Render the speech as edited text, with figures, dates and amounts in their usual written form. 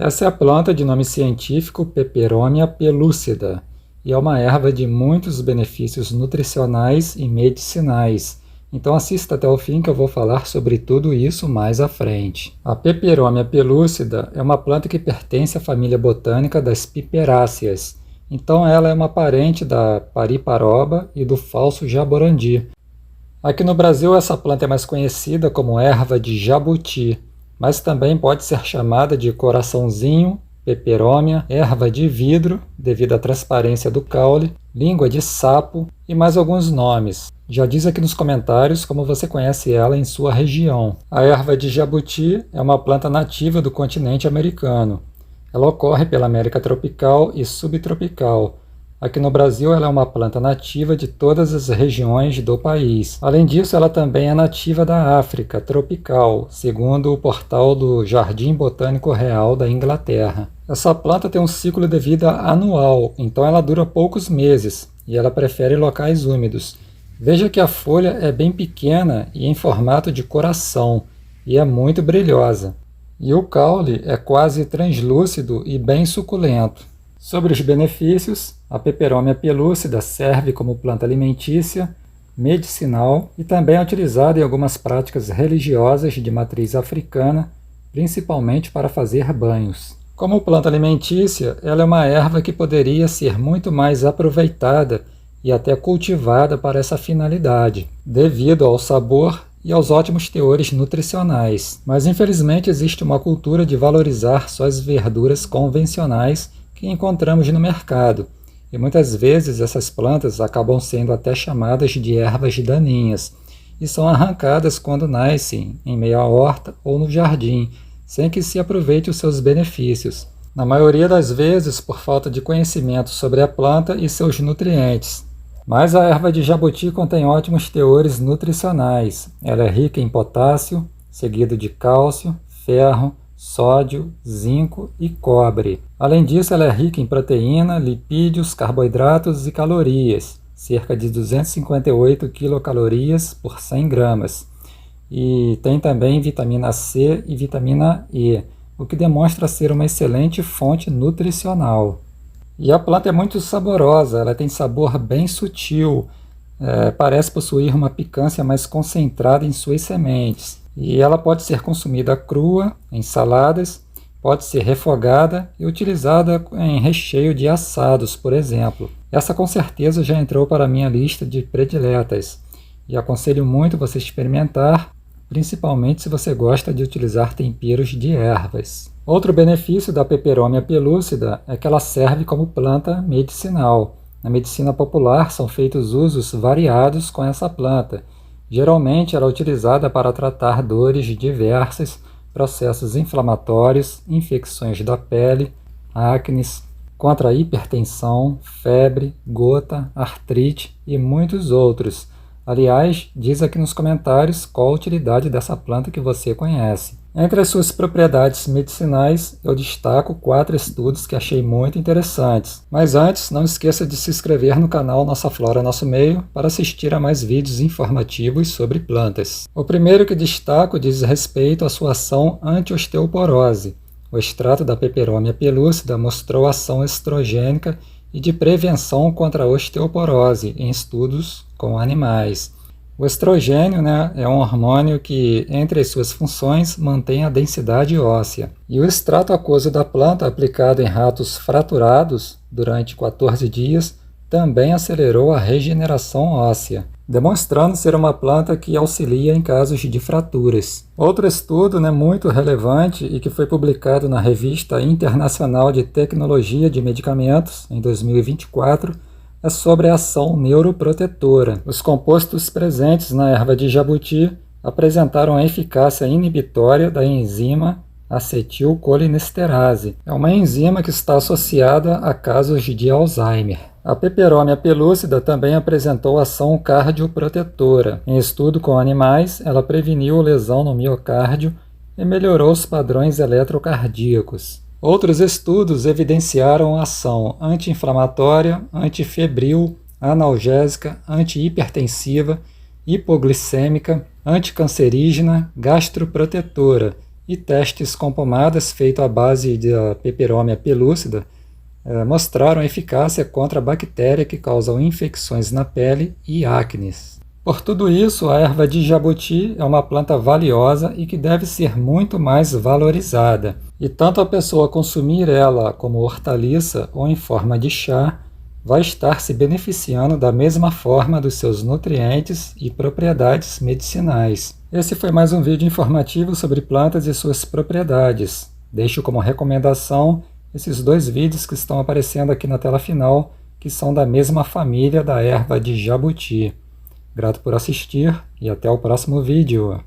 Essa é a planta de nome científico Peperomia pelúcida e é uma erva de muitos benefícios nutricionais e medicinais. Então assista até o fim que eu vou falar sobre tudo isso mais à frente. A Peperomia pelúcida é uma planta que pertence à família botânica das piperáceas. Então ela é uma parente da pariparoba e do falso jaborandi. Aqui no Brasil essa planta é mais conhecida como erva de jabuti, mas também pode ser chamada de coraçãozinho, peperômia, erva de vidro, devido à transparência do caule, língua de sapo e mais alguns nomes. Já diz aqui nos comentários como você conhece ela em sua região. A erva de jabuti é uma planta nativa do continente americano. Ela ocorre pela América tropical e subtropical. Aqui no Brasil ela é uma planta nativa de todas as regiões do país. Além disso, ela também é nativa da África tropical, segundo o portal do Jardim Botânico Real da Inglaterra. Essa planta tem um ciclo de vida anual, então ela dura poucos meses e ela prefere locais úmidos. Veja que a folha é bem pequena e em formato de coração e é muito brilhosa. E o caule é quase translúcido e bem suculento. Sobre os benefícios, a Peperomia pelúcida serve como planta alimentícia, medicinal e também é utilizada em algumas práticas religiosas de matriz africana, principalmente para fazer banhos. Como planta alimentícia, ela é uma erva que poderia ser muito mais aproveitada e até cultivada para essa finalidade, devido ao sabor e aos ótimos teores nutricionais. Mas infelizmente existe uma cultura de valorizar só as verduras convencionais que encontramos no mercado, e muitas vezes essas plantas acabam sendo até chamadas de ervas daninhas, e são arrancadas quando nascem em meio à horta ou no jardim, sem que se aproveite os seus benefícios. Na maioria das vezes por falta de conhecimento sobre a planta e seus nutrientes. Mas a erva de jabuti contém ótimos teores nutricionais. Ela é rica em potássio, seguido de cálcio, ferro, sódio, zinco e cobre. Além disso, ela é rica em proteína, lipídios, carboidratos e calorias, cerca de 258 quilocalorias por 100 gramas. E tem também vitamina C e vitamina E, o que demonstra ser uma excelente fonte nutricional. E a planta é muito saborosa, ela tem sabor bem sutil, parece possuir uma picância mais concentrada em suas sementes. E ela pode ser consumida crua, em saladas, pode ser refogada e utilizada em recheio de assados, por exemplo. Essa com certeza já entrou para a minha lista de prediletas e aconselho muito você experimentar, principalmente se você gosta de utilizar temperos de ervas. Outro benefício da Peperomia pelúcida é que ela serve como planta medicinal. Na medicina popular são feitos usos variados com essa planta. Geralmente ela é utilizada para tratar dores diversas, processos inflamatórios, infecções da pele, acnes, contra a hipertensão, febre, gota, artrite e muitos outros. Aliás, diz aqui nos comentários qual a utilidade dessa planta que você conhece. Entre as suas propriedades medicinais, eu destaco 4 estudos que achei muito interessantes. Mas antes, não esqueça de se inscrever no canal Nossa Flora Nosso Meio para assistir a mais vídeos informativos sobre plantas. O primeiro que destaco diz respeito à sua ação anti-osteoporose. O extrato da Peperomia pelúcida mostrou ação estrogênica e de prevenção contra a osteoporose em estudos com animais. O estrogênio, é um hormônio que, entre as suas funções, mantém a densidade óssea. E o extrato aquoso da planta aplicado em ratos fraturados durante 14 dias também acelerou a regeneração óssea, demonstrando ser uma planta que auxilia em casos de fraturas. Outro estudo muito relevante e que foi publicado na Revista Internacional de Tecnologia de Medicamentos, em 2024, é sobre a ação neuroprotetora. Os compostos presentes na erva de jabuti apresentaram a eficácia inibitória da enzima acetilcolinesterase. É uma enzima que está associada a casos de Alzheimer. A Peperomia pelúcida também apresentou ação cardioprotetora. Em estudo com animais, ela preveniu lesão no miocárdio e melhorou os padrões eletrocardíacos. Outros estudos evidenciaram ação anti-inflamatória, antifebril, analgésica, antihipertensiva, hipoglicêmica, anticancerígena, gastroprotetora E testes com pomadas feitos à base da Peperomia pelúcida mostraram eficácia contra a bactéria que causa infecções na pele e acnes. Por tudo isso, a erva de jabuti é uma planta valiosa e que deve ser muito mais valorizada. E tanto a pessoa consumir ela como hortaliça ou em forma de chá, vai estar se beneficiando da mesma forma dos seus nutrientes e propriedades medicinais. Esse foi mais um vídeo informativo sobre plantas e suas propriedades. Deixo como recomendação esses 2 vídeos que estão aparecendo aqui na tela final, que são da mesma família da erva de jabuti. Grato por assistir e até o próximo vídeo.